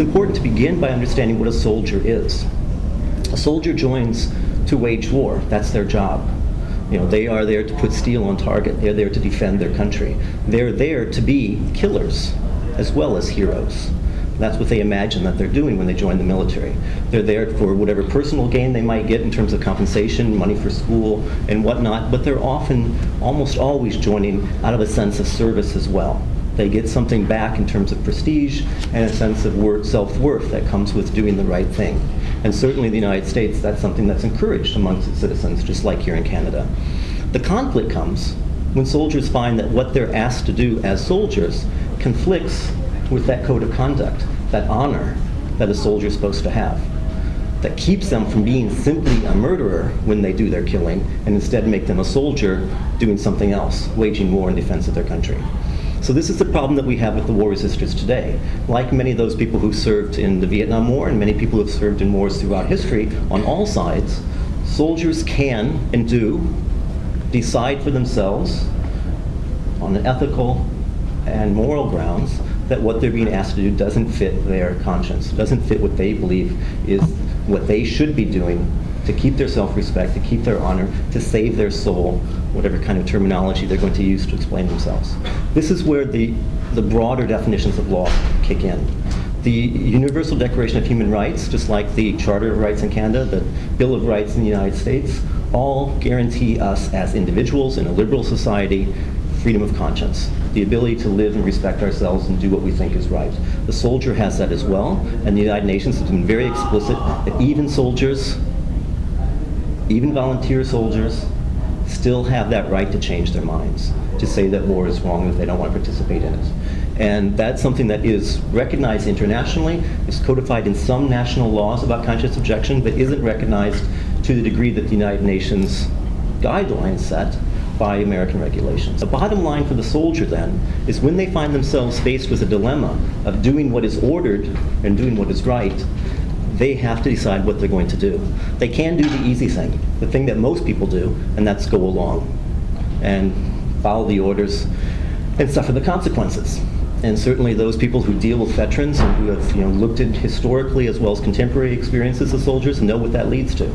it's important to begin by understanding what a soldier is. A soldier joins to wage war. That's their job. They are there to put steel on target. They're there to defend their country. They're there to be killers as well as heroes. That's what they imagine that they're doing when they join the military. They're there for whatever personal gain they might get in terms of compensation, money for school, and whatnot, but they're often, almost always joining out of a sense of service as well. They get something back in terms of prestige and a sense of self-worth that comes with doing the right thing. And certainly in the United States, that's something that's encouraged amongst its citizens, just like here in Canada. The conflict comes when soldiers find that what they're asked to do as soldiers conflicts with that code of conduct, that honor that a soldier is supposed to have, that keeps them from being simply a murderer when they do their killing, and instead make them a soldier doing something else, waging war in defense of their country. So this is the problem that we have with the war resistors today. Like many of those people who served in the Vietnam War and many people who have served in wars throughout history on all sides, soldiers can and do decide for themselves on an ethical and moral grounds that what they're being asked to do doesn't fit their conscience, doesn't fit what they believe is what they should be doing to keep their self-respect, to keep their honor, to save their soul, whatever kind of terminology they're going to use to explain themselves. This is where the broader definitions of law kick in. The Universal Declaration of Human Rights, just like the Charter of Rights in Canada, the Bill of Rights in the United States, all guarantee us as individuals in a liberal society freedom of conscience, the ability to live and respect ourselves and do what we think is right. The soldier has that as well, and the United Nations has been very explicit that even soldiers, even volunteer soldiers, still have that right to change their minds, to say that war is wrong if they don't want to participate in it. And that's something that is recognized internationally, is codified in some national laws about conscious objection, but isn't recognized to the degree that the United Nations guidelines set by American regulations. The bottom line for the soldier then is when they find themselves faced with a dilemma of doing what is ordered and doing what is right, they have to decide what they're going to do. They can do the easy thing, the thing that most people do, and that's go along and follow the orders and suffer the consequences. And certainly those people who deal with veterans and who have looked at historically as well as contemporary experiences of soldiers know what that leads to.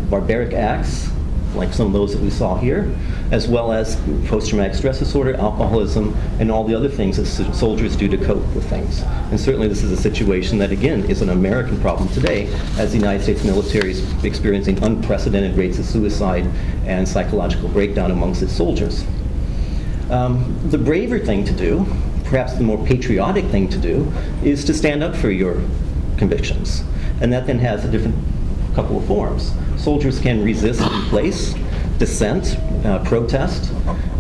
Barbaric acts, like some of those that we saw here, as well as post-traumatic stress disorder, alcoholism, and all the other things that soldiers do to cope with things. And certainly this is a situation that, again, is an American problem today, as the United States military is experiencing unprecedented rates of suicide and psychological breakdown amongst its soldiers. The braver thing to do, perhaps the more patriotic thing to do, is to stand up for your convictions. And that then has a different couple of forms. Soldiers can resist in place, dissent, protest,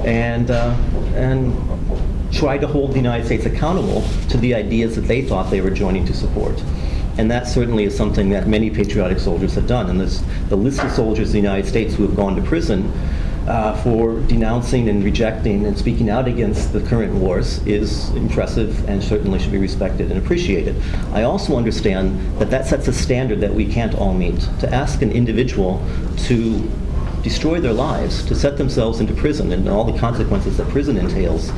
and try to hold the United States accountable to the ideas that they thought they were joining to support. And that certainly is something that many patriotic soldiers have done. And the list of soldiers in the United States who have gone to prison for denouncing and rejecting and speaking out against the current wars is impressive and certainly should be respected and appreciated. I also understand that that sets a standard that we can't all meet. To ask an individual to destroy their lives, to set themselves into prison and all the consequences that prison entails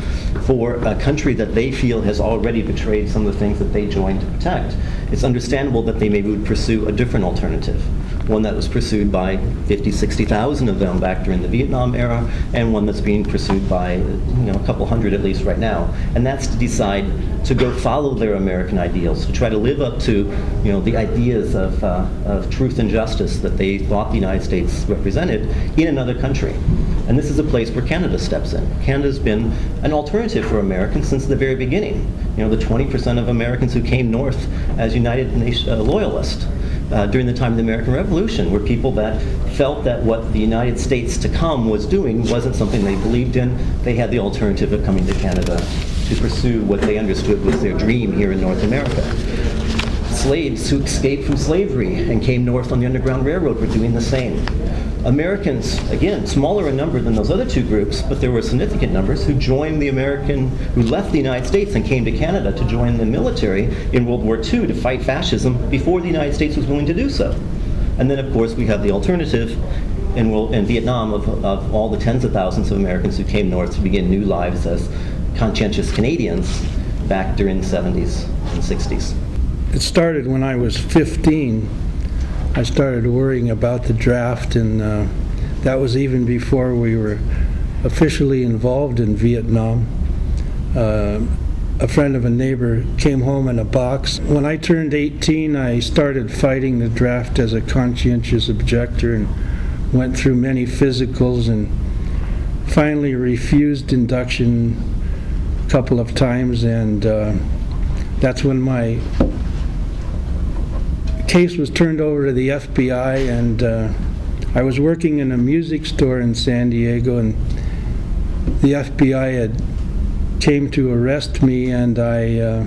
for a country that they feel has already betrayed some of the things that they joined to protect, it's understandable that they maybe would pursue a different alternative. One that was pursued by 50, 60,000 of them back during the Vietnam era, and one that's being pursued by a couple hundred at least right now. And that's to decide to go follow their American ideals, to try to live up to the ideas of truth and justice that they thought the United States represented in another country. And this is a place where Canada steps in. Canada's been an alternative for Americans since the very beginning. The 20% of Americans who came north as United Nations loyalists during the time of the American Revolution were people that felt that what the United States to come was doing wasn't something they believed in. They had the alternative of coming to Canada to pursue what they understood was their dream here in North America. Slaves who escaped from slavery and came north on the Underground Railroad were doing the same. Americans, again, smaller in number than those other two groups, but there were significant numbers who left the United States and came to Canada to join the military in World War II to fight fascism before the United States was willing to do so. And then, of course, we have the alternative in Vietnam of all the tens of thousands of Americans who came north to begin new lives as conscientious Canadians back during the 70s and 60s? It started when I was 15. I started worrying about the draft, and that was even before we were officially involved in Vietnam. A friend of a neighbor came home in a box. When I turned 18, I started fighting the draft as a conscientious objector and went through many physicals and finally refused induction a couple of times, and that's when my case was turned over to the FBI, and I was working in a music store in San Diego, and the FBI had came to arrest me, and I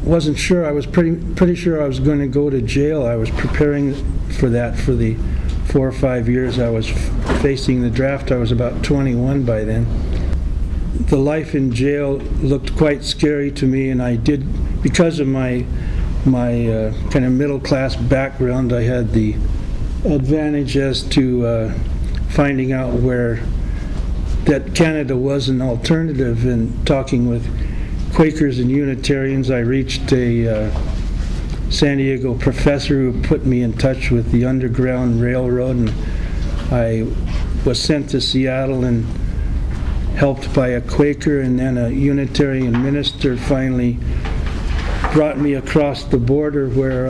wasn't sure. I was pretty sure I was going to go to jail. I was preparing for that for the 4 or 5 years I was facing the draft. I was about 21 by then. The life in jail looked quite scary to me, and I did, because of my kind of middle class background, I had the advantage as to finding out that Canada was an alternative. And talking with Quakers and Unitarians, I reached a San Diego professor who put me in touch with the Underground Railroad, and I was sent to Seattle and helped by a Quaker, and then a Unitarian minister finally brought me across the border, where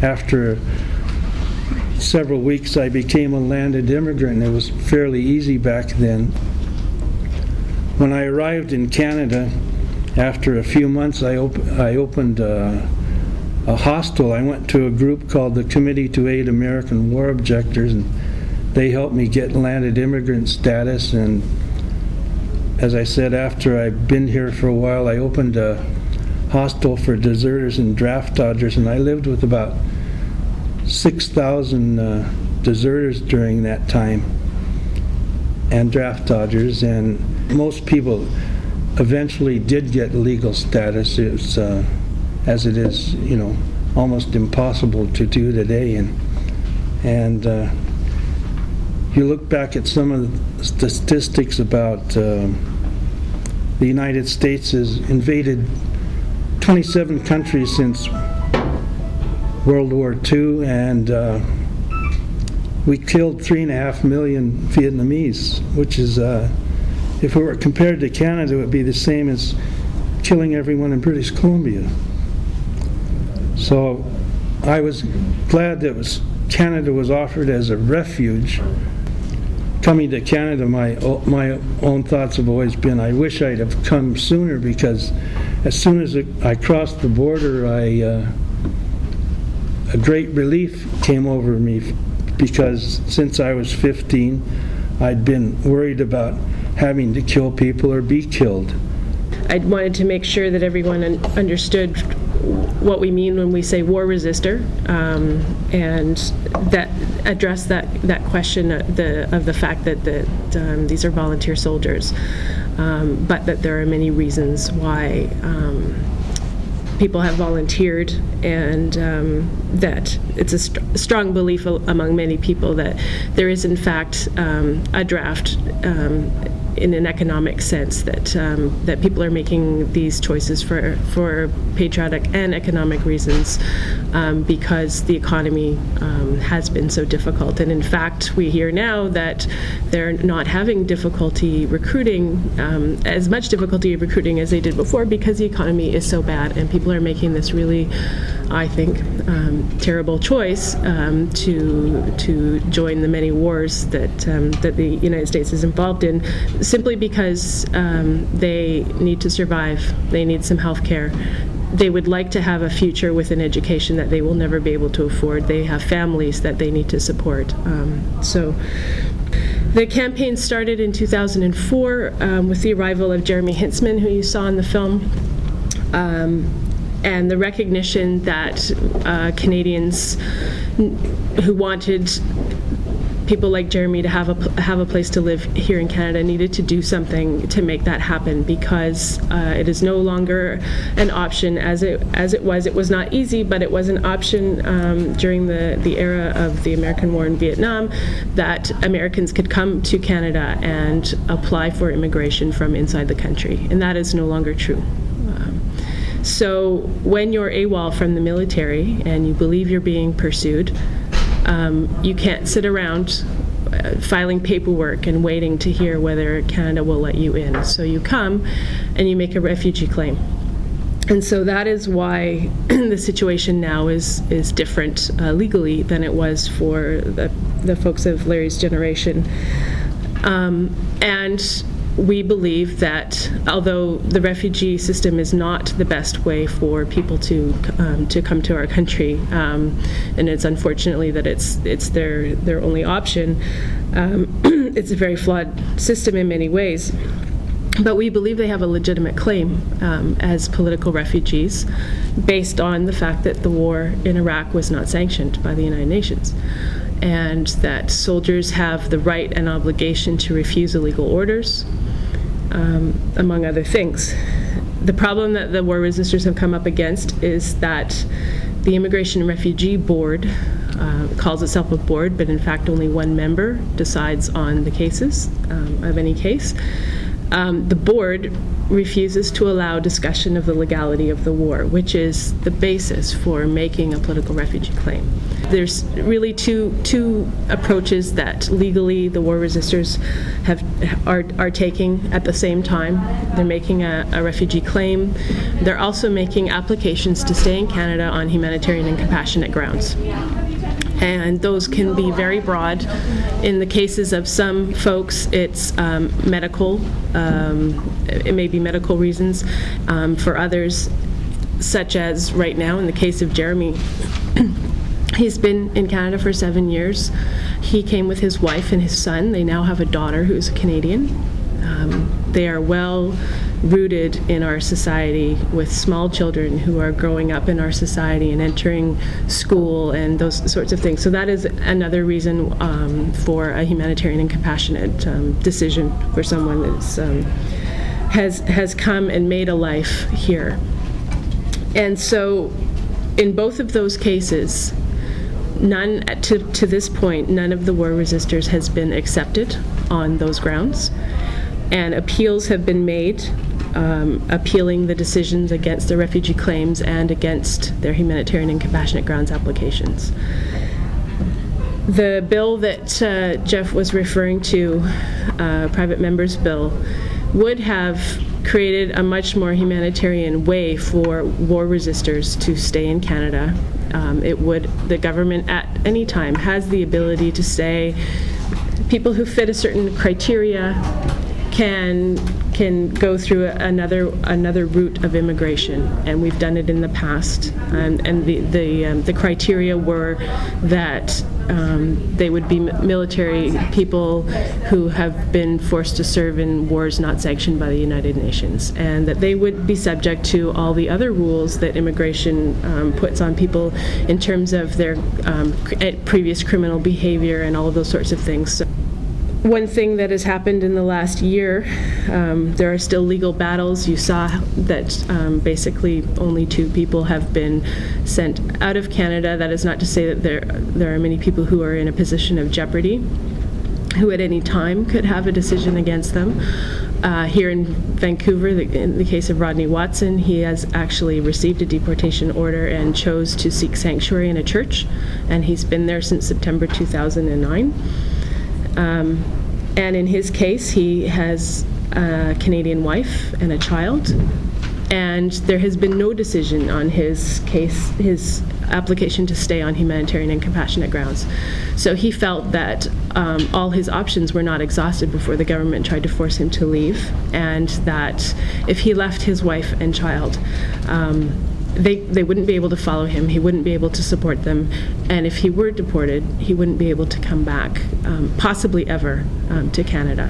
after several weeks, I became a landed immigrant. It was fairly easy back then. When I arrived in Canada, after a few months, I opened a hostel. I went to a group called the Committee to Aid American War Objectors, and they helped me get landed immigrant status. And as I said, after I'd been here for a while, I opened a hostel for deserters and draft dodgers, and I lived with about 6,000 deserters during that time, and draft dodgers, and most people eventually did get legal status. It's as it is, almost impossible to do today, and you look back at some of the statistics about the United States has invaded 27 countries since World War II, and we killed 3.5 million Vietnamese, which is, if it were compared to Canada, it would be the same as killing everyone in British Columbia. So I was glad that Canada was offered as a refuge. Coming to Canada, my own thoughts have always been, I wish I'd have come sooner, because as soon as I crossed the border, a great relief came over me, because since I was 15, I'd been worried about having to kill people or be killed. I wanted to make sure that everyone understood what we mean when we say war resistor, and that address that question of the fact that these are volunteer soldiers, but that there are many reasons why people have volunteered, and that it's a strong belief among many people that there is in fact a draft in an economic sense, that people are making these choices for patriotic and economic reasons, because the economy has been so difficult. And in fact, we hear now that they're not having difficulty recruiting, as much difficulty recruiting as they did before, because the economy is so bad, and people are making this really, I think, terrible choice to join the many wars that the United States is involved in, simply because they need to survive. They need some health care. They would like to have a future with an education that they will never be able to afford. They have families that they need to support. So the campaign started in 2004 with the arrival of Jeremy Hintzman, who you saw in the film, and the recognition that Canadians who wanted people like Jeremy to have a place to live here in Canada needed to do something to make that happen, because it is no longer an option as it was. It was not easy, but it was an option during the era of the American War in Vietnam, that Americans could come to Canada and apply for immigration from inside the country, and that is no longer true. So when you're AWOL from the military and you believe you're being pursued, you can't sit around filing paperwork and waiting to hear whether Canada will let you in. So you come and you make a refugee claim. And so that is why the situation now is different legally than it was for the folks of Larry's generation. And we believe that although the refugee system is not the best way for people to come to our country, and it's unfortunately that it's their only option, it's a very flawed system in many ways. But we believe they have a legitimate claim as political refugees based on the fact that the war in Iraq was not sanctioned by the United Nations, and that soldiers have the right and obligation to refuse illegal orders, among other things. The problem that the war resistors have come up against is that the Immigration and Refugee Board calls itself a board, but in fact only one member decides on the cases of any case. The board refuses to allow discussion of the legality of the war, which is the basis for making a political refugee claim. There's really two approaches that legally the war resistors are taking at the same time. They're making a refugee claim. They're also making applications to stay in Canada on humanitarian and compassionate grounds. And those can be very broad. In the cases of some folks, it's medical. It may be medical reasons. For others, such as right now in the case of Jeremy, he's been in Canada for 7 years. He came with his wife and his son. They now have a daughter who's a Canadian. They are well rooted in our society with small children who are growing up in our society and entering school and those sorts of things. So that is another reason for a humanitarian and compassionate decision for someone that has come and made a life here. And so in both of those cases, to this point, none of the war resistors has been accepted on those grounds. And appeals have been made, appealing the decisions against the refugee claims and against their humanitarian and compassionate grounds applications. The bill that Jeff was referring to, private member's bill, would have created a much more humanitarian way for war resistors to stay in Canada. The government at any time has the ability to say people who fit a certain criteria can go through another route of immigration, and we've done it in the past. And the criteria were that they would be military people who have been forced to serve in wars not sanctioned by the United Nations, and that they would be subject to all the other rules that immigration puts on people in terms of their previous criminal behavior and all of those sorts of things. So one thing that has happened in the last year, there are still legal battles. You saw that basically only 2 people have been sent out of Canada. That is not to say that there are many people who are in a position of jeopardy, who at any time could have a decision against them. Here in Vancouver, in the case of Rodney Watson, he has actually received a deportation order and chose to seek sanctuary in a church, and he's been there since September 2009. And in his case, he has a Canadian wife and a child, and there has been no decision on his case, his application to stay on humanitarian and compassionate grounds. So he felt that all his options were not exhausted before the government tried to force him to leave, and that if he left his wife and child, they wouldn't be able to follow him, he wouldn't be able to support them, and if he were deported, he wouldn't be able to come back, possibly ever, to Canada.